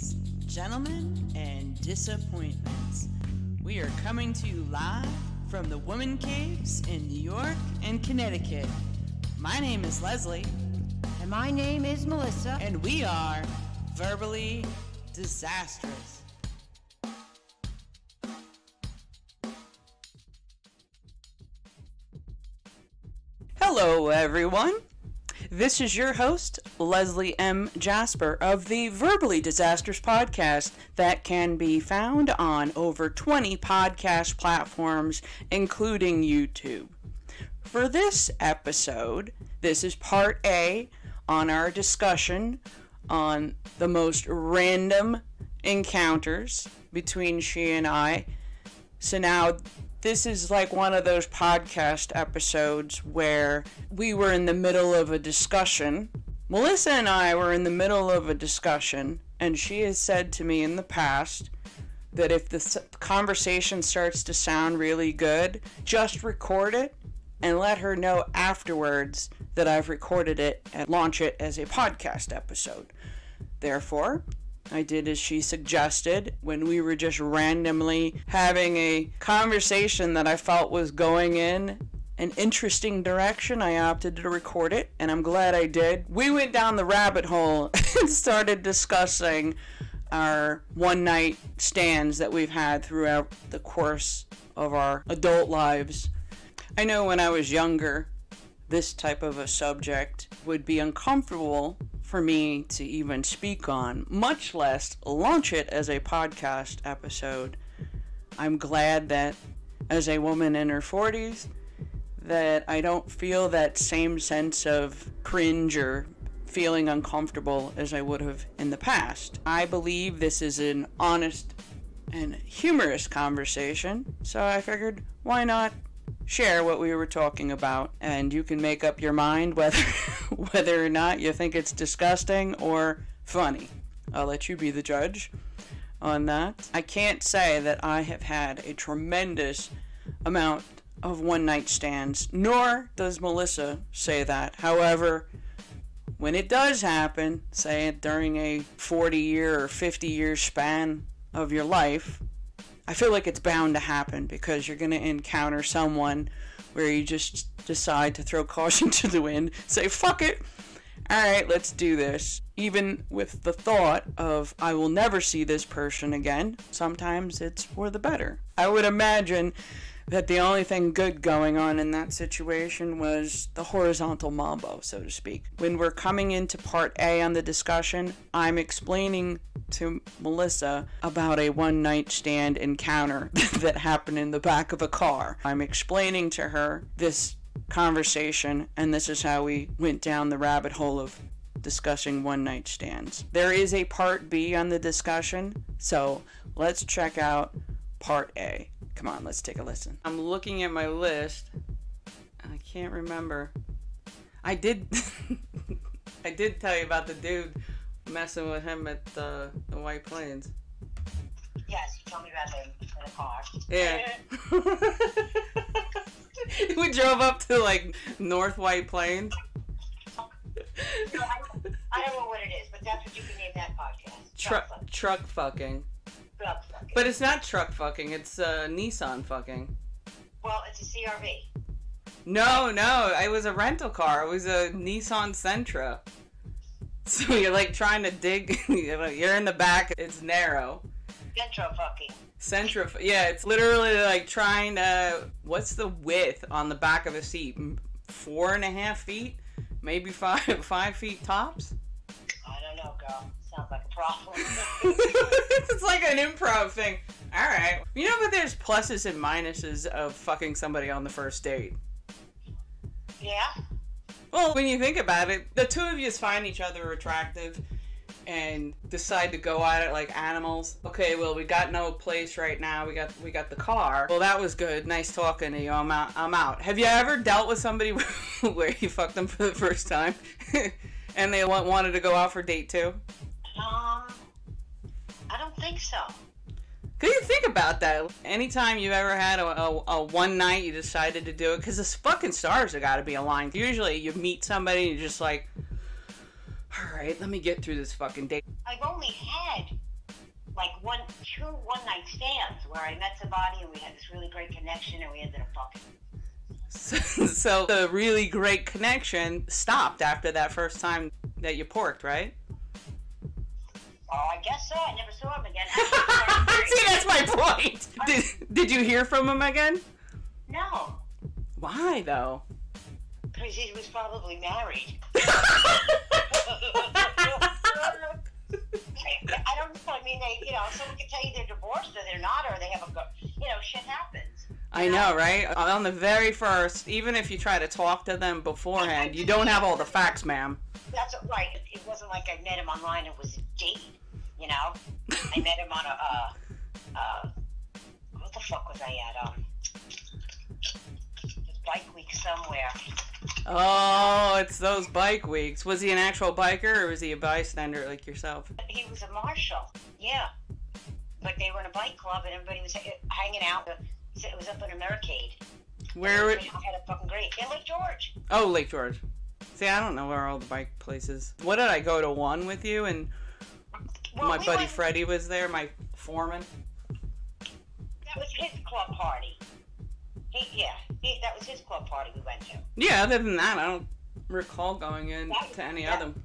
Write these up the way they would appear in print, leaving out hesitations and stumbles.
Ladies, gentlemen, and disappointments. We are coming to you live from the Woman Caves in New York and Connecticut. My name is Leslie. And my name is Melissa. And we are Verbally Disastrous. Hello, everyone. This is your host, Leslie M. Jasper, of the Verbally Disastrous podcast that can be found on over 20 podcast platforms, including YouTube. For this episode, this is part A on our discussion on the most random encounters between she and I. So now, this is like one of those podcast episodes where we were in the middle of a discussion. Melissa and I were in the middle of a discussion, and she has said to me in the past that if the conversation starts to sound really good, just record it and let her know afterwards that I've recorded it and launch it as a podcast episode. Therefore, I did as she suggested when we were just randomly having a conversation that I felt was going in an interesting direction. I opted to record it, and I'm glad I did. We went down the rabbit hole and started discussing our one-night stands that we've had throughout the course of our adult lives. I know when I was younger, this type of a subject would be uncomfortable for me to even speak on, much less launch it as a podcast episode. I'm glad that as a woman in her 40s, that I don't feel that same sense of cringe or feeling uncomfortable as I would have in the past. I believe this is an honest and humorous conversation, so I figured, why not share what we were talking about, and you can make up your mind whether or not you think it's disgusting or funny. I'll let you be the judge on that. I can't say that I have had a tremendous amount of one-night stands, nor does Melissa say that. However, when it does happen, say during a 40-year or 50-year span of your life, I feel like it's bound to happen because you're going to encounter someone where you just decide to throw caution to the wind, say, fuck it, alright, let's do this. Even with the thought of, I will never see this person again, sometimes it's for the better. I would imagine that the only thing good going on in that situation was the horizontal mambo, so to speak. When we're coming into part A on the discussion, I'm explaining to Melissa about a one-night stand encounter that happened in the back of a car. I'm explaining to her this conversation, and this is how we went down the rabbit hole of discussing one-night stands. There is a part B on the discussion, so let's check out part A. Come on, let's take a listen. I'm looking at my list, and I can't remember. I did tell you about the dude messing with him at the White Plains. Yes, you told me about him in the car. Yeah. We drove up to, like, North White Plains. I don't know what it is, but that's what you can name that podcast. Truck fucking. Truck fucking. But it's not truck fucking, it's Nissan fucking. Well, it's a CRV. No, it was a rental car. It was a Nissan Sentra. So you're like trying to dig, you're in the back, it's narrow. Sentra fucking. Yeah, it's literally like trying to, what's the width on the back of a seat? 4.5 feet? Maybe 5 feet tops? I don't know, girl. Sounds like a problem. It's like an improv thing. Alright. You know, but there's pluses and minuses of fucking somebody on the first date. Yeah? Well, when you think about it, the two of you find each other attractive and decide to go at it like animals. Okay, well, we got no place right now. We got the car. Well, that was good. Nice talking to you. I'm out. Have you ever dealt with somebody where you fucked them for the first time and they wanted to go out for date 2? I don't think so. Could you think about that? Anytime you've ever had a one night you decided to do it, because the fucking stars have got to be aligned. Usually you meet somebody and you're just like, alright, let me get through this fucking day. I've only had like two one-night stands where I met somebody and we had this really great connection and we ended up fucking. So the really great connection stopped after that first time that you porked, right? Oh, I guess so. I never saw him again. See, that's my point. Did you hear from him again? No. Why, though? Because he was probably married. I don't know. I mean, someone can tell you they're divorced or they're not, or they have shit happens. I know, right? On the very first, even if you try to talk to them beforehand, you don't have all the facts, ma'am. That's right. It wasn't like I met him online and was a date, I met him on what the fuck was I at? This bike week somewhere. Oh, it's those bike weeks. Was he an actual biker or was he a bystander like yourself? He was a marshal, yeah. But they were in a bike club and everybody was hanging out. It was up in Americade. Where? I had a fucking great in Lake George. Oh, Lake George. See, I don't know where all the bike places. What did I go to one with you and my buddy Freddie was there, my foreman. That was his club party. That was his club party we went to. Yeah, other than that, I don't recall going in to any of them.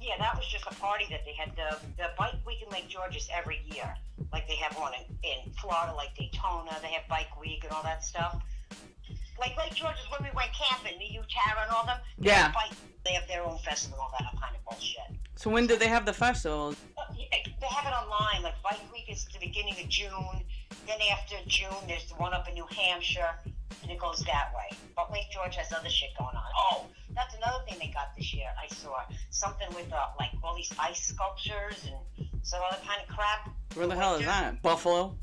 Yeah, that was just a party that they had. The bike week in Lake George is every year. Like they have one in Florida, like Daytona. They have bike week and all that stuff. Like Lake George is when we went camping, you, Tara, and all them. They have their own festival, all that kind of bullshit. So when did they have the festival? They have it online. Like bike week is the beginning of June. Then after June, there's the one up in New Hampshire, and it goes that way. But Lake George has other shit going on. Oh, that's another thing they got this year. I saw something with like all these ice sculptures and some other kind of crap. Where the hell is that? Buffalo?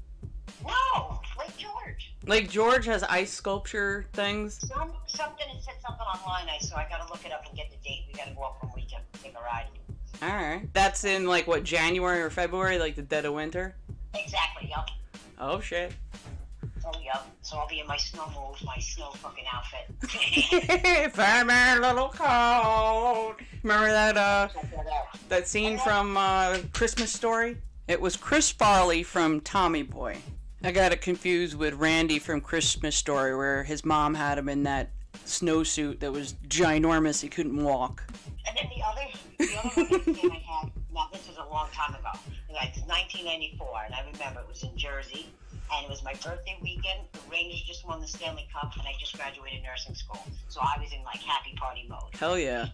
No, Lake George. Lake George has ice sculpture things? Something, it said something online I saw. I gotta look it up and get the date. We gotta go up one weekend, take a ride. Alright. That's in like what, January or February, like the dead of winter? Exactly, yup. Oh shit. Oh, yup. So I'll be in my snow mode, my snow fucking outfit. Farmer little coat. Remember that scene from Christmas Story? It was Chris Farley from Tommy Boy. I got it confused with Randy from Christmas Story, where his mom had him in that snowsuit that was ginormous. He couldn't walk. And then the other game I had, now this was a long time ago, like 1994, and I remember it was in Jersey, and it was my birthday weekend. The Rangers just won the Stanley Cup, and I just graduated nursing school, so I was in like happy party mode. Hell yeah.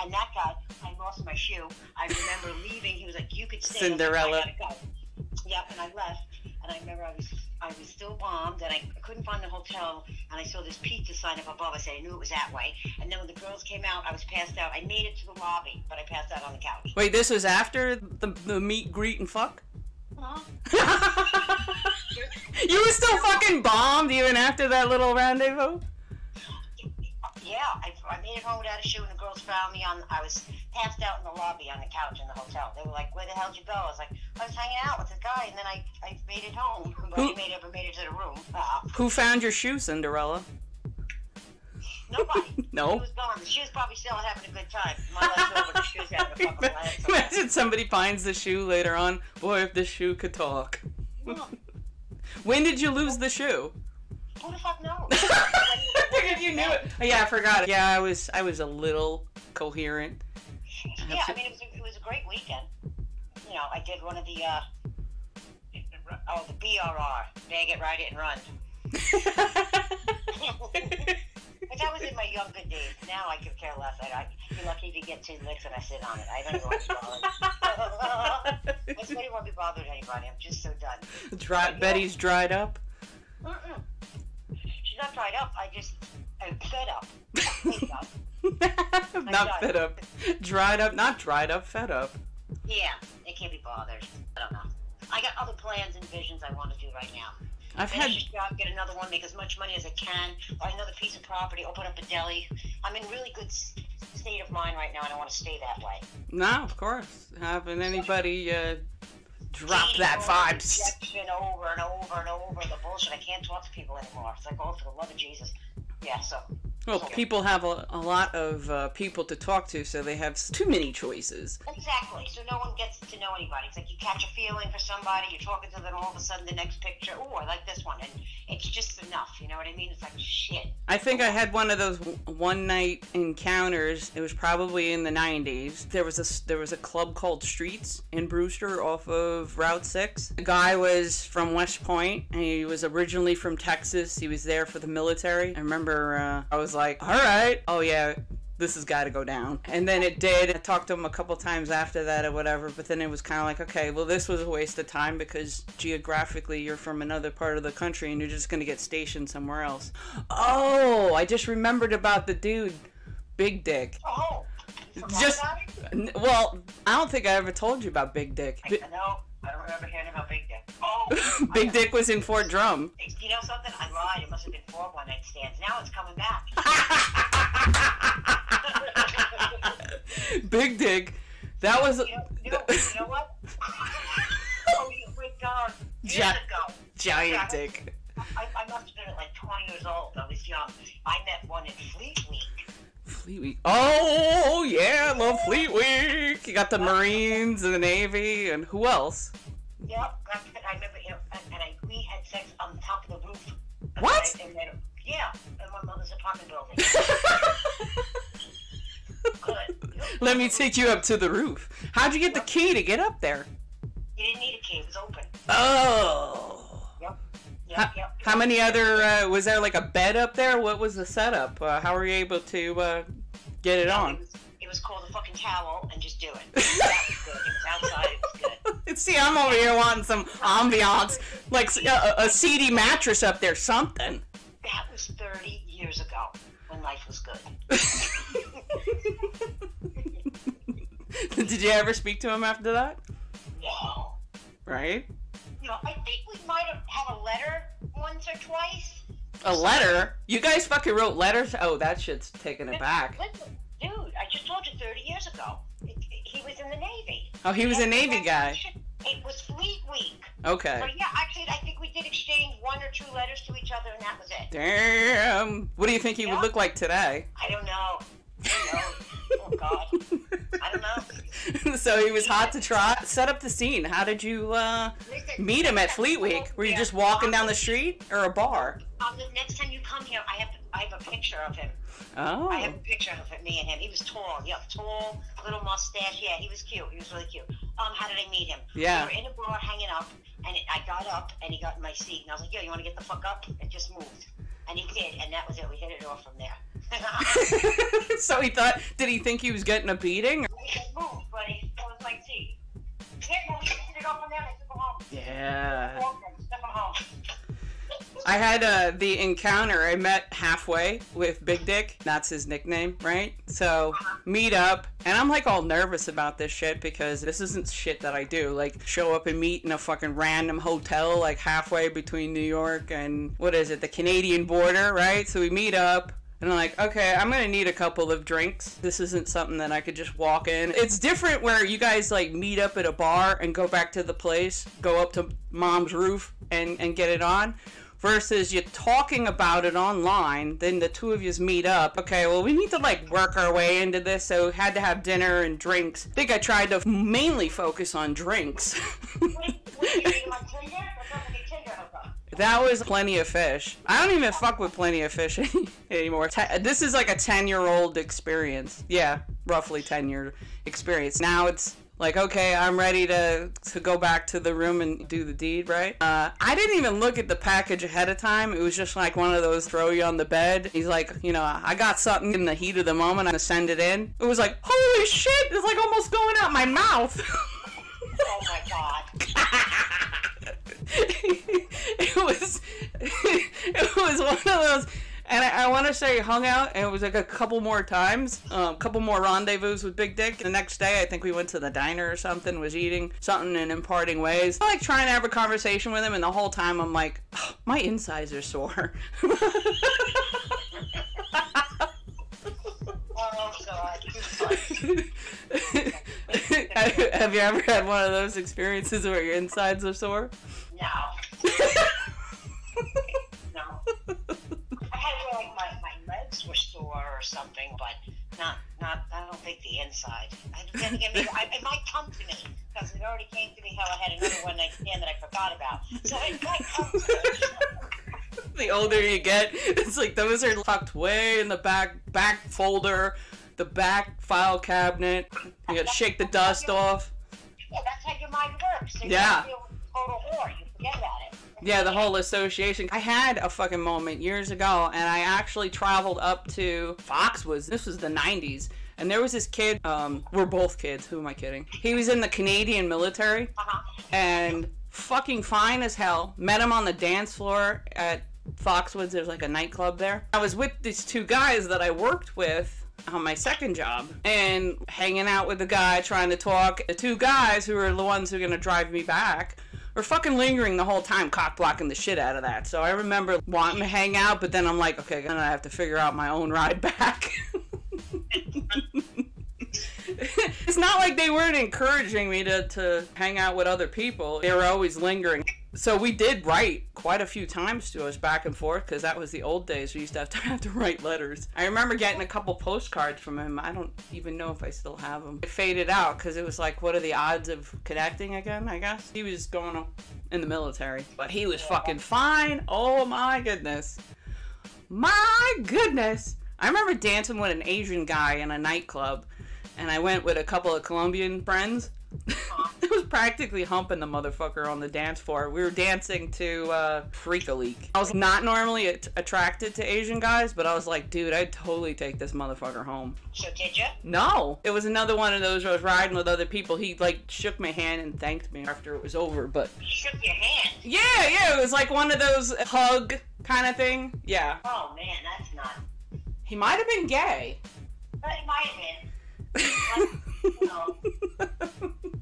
And that guy, I lost my shoe. I remember leaving. He was like, "You could stay." Cinderella. I gotta go. Yep, and I left. And I remember I was still bombed, and I couldn't find the hotel, and I saw this pizza sign up above. I said I knew it was that way. And then when the girls came out, I was passed out. I made it to the lobby, but I passed out on the couch. Wait, this was after the meet, greet, and fuck? Huh? You were still fucking bombed even after that little rendezvous? Yeah, I made it home without a shoe, and the girls found me I was passed out in the lobby on the couch in the hotel. They were like, "Where the hell did you go?" I was like, "I was hanging out with the guy," and then I made it home. But I never made it to the room. Who found your shoe, Cinderella? Nobody. No. He was gone. The shoe's probably still having a good time. My left over, the shoe's having a fucking blast. Imagine somebody finds the shoe later on. Boy, if this shoe could talk. When did you lose the shoe? Who the fuck knows? I figured you knew it. Oh, yeah, I forgot. Yeah, I was a little coherent. Yeah, I mean, it was a great weekend. You know, I did one of the BRR, bag it, ride it, and run. But that was in my younger days. Now I could care less. I'd be lucky to get 2 licks and I sit on it. I don't even want to be bothered. I just don't want to be bothered with anybody. I'm just so done. Betty's dried up? Mm-mm. She's not dried up. I'm fed up. Not fed up. Dried up, not dried up, fed up. Yeah, they can't be bothered. I don't know. I got other plans and visions I want to do right now. Finish a job, get another one, make as much money as I can, buy another piece of property, open up a deli. I'm in really good state of mind right now, and I want to stay that way. No, of course. Haven't anybody drop that vibes. Rejection over and over and over the bullshit. I can't talk to people anymore. It's like, oh, for the love of Jesus. Yeah, so. Well, people have a lot of people to talk to, so they have too many choices. Exactly. So no one gets to know anybody. It's like you catch a feeling for somebody, you're talking to them, all of a sudden the next picture, oh, I like this one. And it's just enough. You know what I mean? It's like, shit. I think I had one of those one-night encounters. It was probably in the 90s. There was a club called Streets in Brewster off of Route 6. The guy was from West Point, and he was originally from Texas. He was there for the military. I remember I was like, all right, oh yeah, this has got to go down. And then it did. I talked to him a couple times after that or whatever, but then it was kind of like, okay, well, this was a waste of time because geographically you're from another part of the country and you're just going to get stationed somewhere else. Oh, I just remembered about the dude, Big Dick. Oh, well, I don't think I ever told you about Big Dick. No, I don't remember hearing about Big Dick. Oh, Big Dick was in Fort Drum. You know something? I lied. It must have been 4 one-night stands. Now it's coming back. Big Dick. That was. You know what? Oh, my God. Years ago. Giant dick. I must have been like 20 years old. I was young. I met one in Fleet Week. Fleet Week. Oh, yeah. I love Fleet Week. You got the Marines and the Navy. And who else? Yep. I remember, we had sex on top of the roof. What? Yeah. In my mother's apartment building. Good. Let me take you up to the roof. How'd you get the key to get up there? You didn't need a key. It was open. Oh. Yep. How many other, was there like a bed up there? What was the setup? How were you able to get it on? It was called a fucking towel and just do it. That was good. It was outside. It was good. See, I'm over here wanting some ambiance. Like a seedy mattress up there, something. That was 30 years ago when life was good. Did you ever speak to him after that? No. Right? You know, I think we might have had a letter once or twice. A letter? You guys fucking wrote letters? Oh, that shit's taking it back. Listen, dude, I just told you 30 years ago. He was in the Navy. Oh, he was a Navy guy. It was Fleet Week. Okay. So yeah, actually, I think we did exchange 1 or 2 letters to each other, and that was it. Damn. What do you think he would look like today? I don't know. Who knows? Oh, God. I don't know. So he was hot to trot. Set up the scene. How did you meet him at Fleet Week? Were you just walking down the street or a bar? The next time you come here, I have a picture of him. Oh. I have a picture of me and him. He was tall. Yeah, tall, little mustache. Yeah, he was cute. He was really cute. How did I meet him? Yeah. We were in a bar hanging up, and I got up, and he got in my seat, and I was like, yo, you want to get the fuck up? And just moved. And he did, and that was it. We hit it off from there. So did he think he was getting a beating? He moved, but he was my seat. Yeah, no, we hit it off from there, and I took him home. Yeah. Took him home. I had the encounter. I met halfway with Big Dick. That's his nickname, right? So, meet up. And I'm like all nervous about this shit because this isn't shit that I do. Like, show up and meet in a fucking random hotel, like halfway between New York and, what is it, the Canadian border, right? So we meet up. And I'm like, okay, I'm going to need a couple of drinks. This isn't something that I could just walk in. It's different where you guys, like, meet up at a bar and go back to the place, go up to mom's roof and get it on. Versus you're talking about it online, then the two of yous meet up. Okay, well, we need to, like, work our way into this, so had to have dinner and drinks. I think I tried to mainly focus on drinks. That was Plenty of Fish. I don't even fuck with Plenty of Fish anymore. This is like a 10-year-old experience. Yeah, roughly 10-year experience. Now it's like, okay, I'm ready to go back to the room and do the deed, right? I didn't even look at the package ahead of time. It was just like one of those throw you on the bed. He's like, you know, I got something in the heat of the moment. I'm gonna send it in. It was like, holy shit, it's like almost going out my mouth. Oh my God. It was one of those, and I want to say hung out, and it was like a couple more times, a couple more rendezvous with Big Dick. The next day, I think we went to the diner or something, was eating something and imparting ways. I like trying to have a conversation with him, and the whole time I'm like, oh, my insides are sore. Oh God. Have you ever had one of those experiences where your insides are sore? No. No. I had where like my legs were sore. I don't think the inside. It might come to me, because it already came to me how I had another one night stand that I forgot about. So it might come to me. The older you get, it's like those are tucked way in the back folder, the back file cabinet. You gotta shake the dust off. Yeah, that's how your mind works. So Yeah. You feel total whore. You forget about it. Yeah, the whole association. I had a fucking moment years ago, and I actually traveled up to Foxwoods. This was the 90s. And there was this kid, we're both kids, who am I kidding? He was in the Canadian military, and fucking fine as hell. Met him on the dance floor at Foxwoods. There's like a nightclub there. I was with these two guys that I worked with on my second job, and hanging out with the guy, trying to talk. The two guys who were the ones who were gonna drive me back were fucking lingering the whole time, cock blocking the shit out of that. So I remember wanting to hang out, but then I'm like, okay, then I have to figure out my own ride back. It's not like they weren't encouraging me to hang out with other people. They were always lingering. So we did write quite a few times to us back and forth, because that was the old days. We used to have to write letters. I remember getting a couple postcards from him. I don't even know if I still have them. It faded out because it was like, what are the odds of connecting again, I guess? He was going in the military, but he was fucking fine. Oh my goodness. My goodness. I remember dancing with an Asian guy in a nightclub, and I went with a couple of Colombian friends. It was practically humping the motherfucker on the dance floor. We were dancing to Freak a Leak. I was not normally attracted to Asian guys, but I was like, dude, I'd totally take this motherfucker home. So did you? No. It was another one of those where I was riding with other people. He, like, shook my hand and thanked me after it was over, but... He shook your hand? Yeah, it was like one of those hug kind of thing. Yeah. Oh, man, that's not... He might have been gay. But he might have been. Who knows?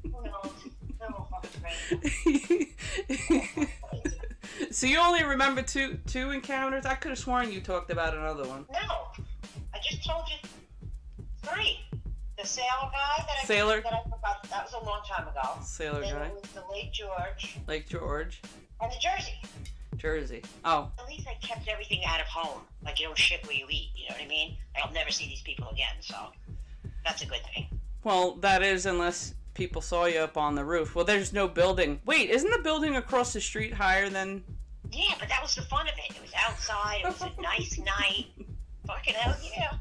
Who knows? Some will fucking crazy. So you only remember two encounters? I could have sworn you talked about another one. No, I just told you 3. The sailor guy that I forgot, that was a long time ago. Sailor then guy. It was the Lake George. Lake George. And the Jersey. Jersey. Oh. At least I kept everything out of home. Like, you don't shit where you eat, you know what I mean? I'll never see these people again, so that's a good thing. Well, that is, unless people saw you up on the roof. Well, there's no building. Wait, isn't the building across the street higher than... Yeah, but that was the fun of it. It was outside. It was a nice night. Fucking hell, yeah.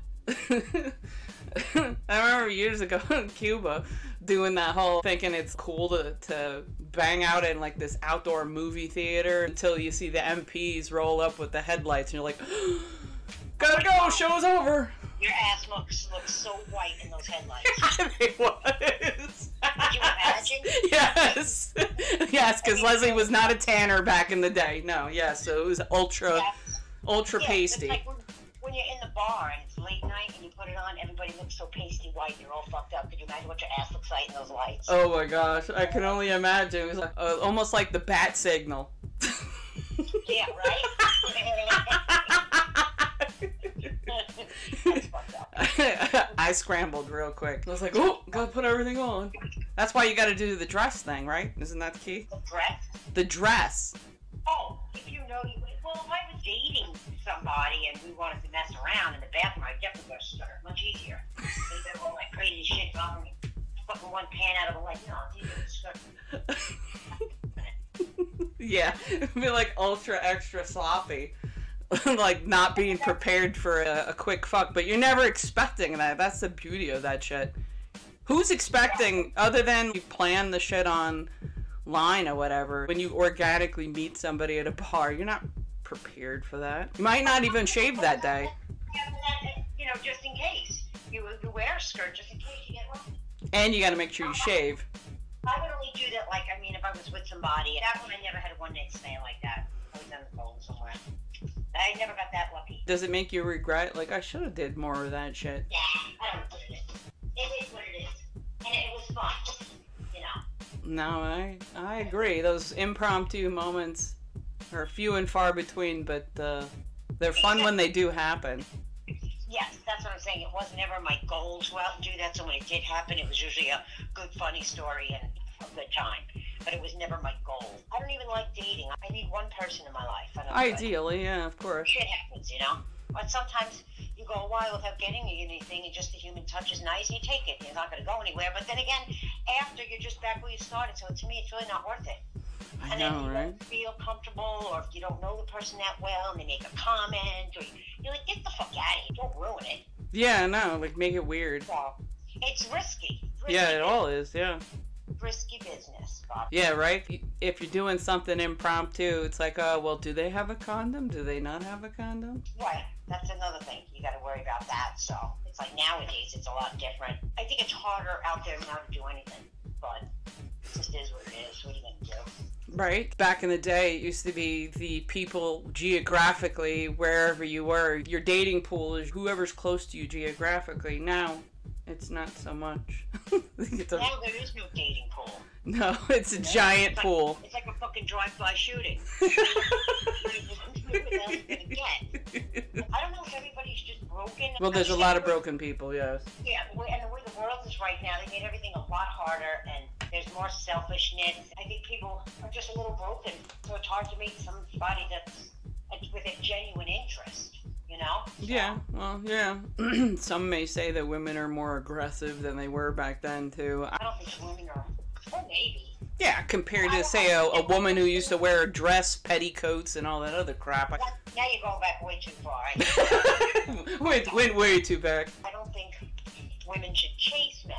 I remember years ago in Cuba doing that whole thinking it's cool to bang out in like this outdoor movie theater until you see the MPs roll up with the headlights and you're like, gotta go, show's over. Your ass looks so white in those headlights. It was. Could you imagine? Yes. Yes, because Leslie was not a tanner back in the day. No, yes, so it was ultra pasty. It's like when you're in the bar and it's late night and you put it on, everybody looks so pasty white, you're all fucked up. Could you imagine what your ass looks like in those lights? Oh my gosh, I can only imagine. It was like, almost like the bat signal. Yeah, right? That's fucked up. I scrambled real quick. I was like, oh, gotta put everything on. That's why you gotta do the dress thing, right? Isn't that the key? The dress? The dress. Oh, if you know, well, if I was dating somebody and we wanted to mess around in the bathroom, I'd definitely wear a skirt. Much easier. They got all that crazy shit on me. Fucking one pan out of the light. No, it's easier with a skirt. Yeah, it'd be like ultra extra sloppy. Like not being prepared for a quick fuck, but you're never expecting that. That's the beauty of that shit. Who's expecting, other than you plan the shit online or whatever, when you organically meet somebody at a bar, you're not prepared for that. You might not even shave that day. You know, just in case. You wear a skirt just in case you get one. And you gotta make sure you shave. I would only do that, like, I mean, if I was with somebody. That one, I never had a one-night stand like that. I was on the phone somewhere. I never got that lucky. Does it make you regret? Like, I should have did more of that shit. Yeah, I don't do it. It is what it is. And it was fun, you know. No, I agree. Those impromptu moments are few and far between, but they're fun when they do happen. Yes, that's what I'm saying. It wasn't ever my goal to go out and do that, so when it did happen, it was usually a good, funny story and a good time. But it was never my goal. I don't even like dating. I need one person in my life. Ideally, yeah, of course. Shit happens, you know? But sometimes you go a while without getting anything, and just the human touch is nice, and you take it. You're not going to go anywhere. But then again, after, you're just back where you started. So to me, it's really not worth it. I And know, then you right? don't feel comfortable, or if you don't know the person that well, and they make a comment, or you're like, get the fuck out of here. Don't ruin it. Yeah, no, like make it weird. So, it's risky. Yeah, it all is, yeah. Risky business, Bob. Yeah, right? If you're doing something impromptu, it's like, oh, well, do they have a condom? Do they not have a condom? Right. That's another thing. You got to worry about that. So it's like nowadays it's a lot different. I think it's harder out there now to do anything, but it just is what it is. What are you going to do? Right. Back in the day, it used to be the people geographically, wherever you were. Your dating pool is whoever's close to you geographically. Now, it's not so much. Now there is no dating pool. No, it's a giant pool. It's like a fucking drive-by shooting. Who else is gonna get? I don't know if everybody's just broken. Well, there's a lot of broken people, yes. Yeah, and the way the world is right now, they made everything a lot harder, and there's more selfishness. I think people are just a little broken, so it's hard to meet somebody that's with a genuine interest. You know? So. Yeah, well, yeah. Some may say that women are more aggressive than they were back then, too. I don't think women are. Well, maybe. Yeah, compared to, say, a woman who used to wear a dress, petticoats, and all that other crap. Now you're going back way too far. went way too back. I don't think women should chase men,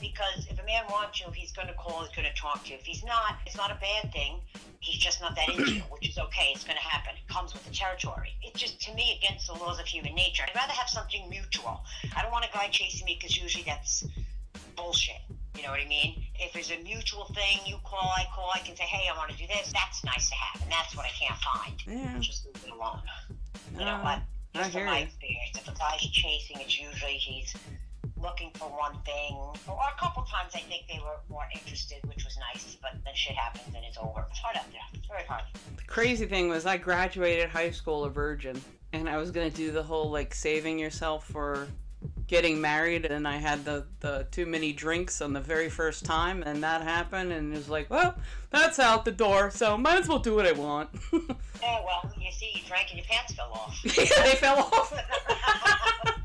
because if a man wants you, he's going to call, he's going to talk to you. If he's not, it's not a bad thing. He's just not that into you, which is okay. It's going to happen. It comes with the territory. It's just, to me, against the laws of human nature. I'd rather have something mutual. I don't want a guy chasing me, because usually that's bullshit. You know what I mean? If there's a mutual thing, you call, I can say, hey, I want to do this. That's nice to have, and that's what I can't find. Yeah. Just leave it alone. You know what? Just from my experience, if a guy's chasing, it's usually he's looking for one thing. Or a couple times I think they were more interested, which was nice, but then shit happens and it's over. It's hard out there. It's very hard. The crazy thing was I graduated high school a virgin, and I was going to do the whole, like, saving yourself for getting married, and I had the too many drinks on the very first time, and that happened, and it was like, well, that's out the door, so might as well do what I want. Yeah, well, you see, you drank and your pants fell off. Yeah, they fell off.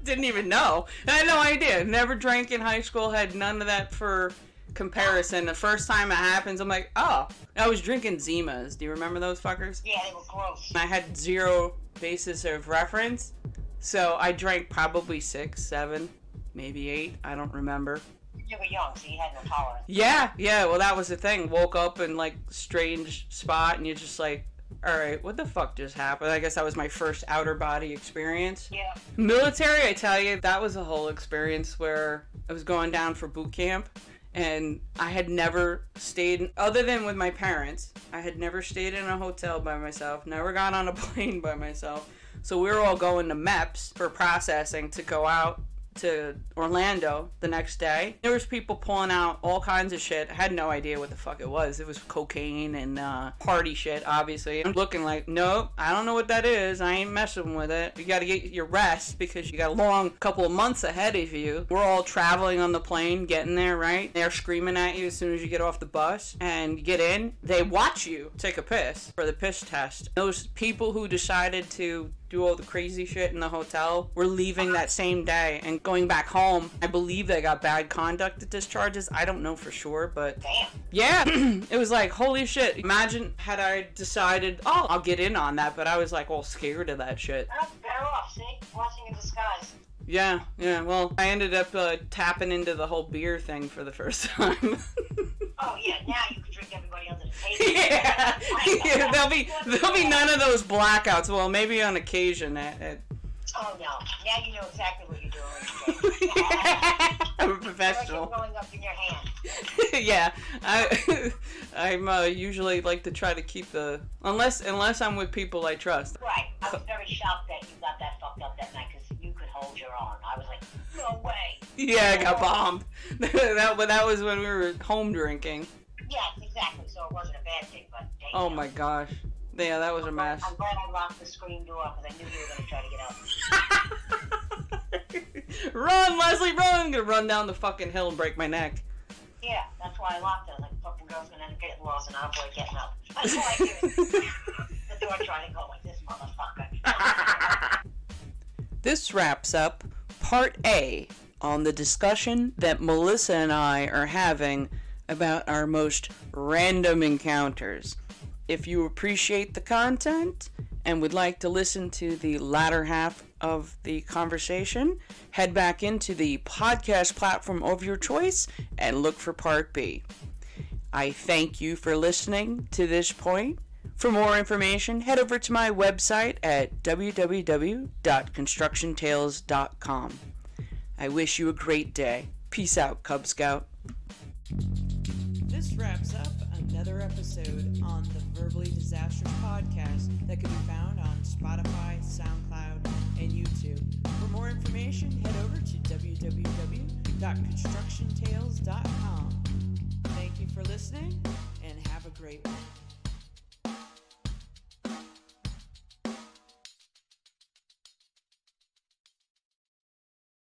Didn't even know. I had no idea. Never drank in high school, had none of that for comparison. The first time it happens, I'm like, oh, I was drinking Zimas. Do you remember those fuckers? Yeah, they were gross. I had zero basis of reference, so I drank probably 6, 7, maybe 8. I don't remember. You were young, so you had no tolerance. Yeah, well, that was the thing. Woke up in, like, strange spot, and you're just like, alright, what the fuck just happened? I guess that was my first outer body experience. Yeah. Military, I tell you, that was a whole experience where I was going down for boot camp, and I had never stayed, other than with my parents, I had never stayed in a hotel by myself, never got on a plane by myself. So we were all going to MEPS for processing to go out to Orlando the next day. There was people pulling out all kinds of shit. I had no idea what the fuck it was. It was cocaine and party shit, obviously. I'm looking like, nope, I don't know what that is. I ain't messing with it. You gotta get your rest because you got a long couple of months ahead of you. We're all traveling on the plane, getting there, right? They're screaming at you as soon as you get off the bus and you get in. They watch you take a piss for the piss test. Those people who decided to do all the crazy shit in the hotel were leaving that same day and going back home. I believe they got bad conduct discharges. I don't know for sure, but Damn. yeah, it was like, holy shit. Imagine had I decided, oh, I'll get in on that, but I was like all scared of that shit. Well, better off, see? Blessing in disguise. Yeah, well, I ended up tapping into the whole beer thing for the first time. Oh yeah, now you can drink everybody under the table. Yeah, there'll be none of those blackouts. Well, maybe on occasion. Oh no, now you know exactly what you're doing. I'm a professional. Going up in your hand. Yeah, I'm usually like to try to keep the unless I'm with people I trust. Right. I was very shocked that you got that fucked up that night because you could hold your own. I was like, no way. Yeah, I got bombed. that was when we were home drinking. Yes, exactly. So it wasn't a bad thing, but oh my gosh. Yeah, that was a mess. I'm glad I locked the screen door because I knew you were going to try to get out. Run, Leslie, run! I'm gonna run down the fucking hill and break my neck. Yeah, that's why I locked it. I was like, fucking girl's going to end up getting lost and I'll avoid getting up. That's why I do it. The door trying to go like this motherfucker. This wraps up Part A on the discussion that Melissa and I are having about our most random encounters. If you appreciate the content and would like to listen to the latter half of the conversation, head back into the podcast platform of your choice and look for Part B. I thank you for listening to this point. For more information, head over to my website at www.constructiontales.com. I wish you a great day. Peace out, Cub Scout. This wraps up another episode on the Verbally Disastrous podcast that can be found on Spotify, SoundCloud, and YouTube. For more information, head over to www.constructiontales.com. Thank you for listening, and have a great one.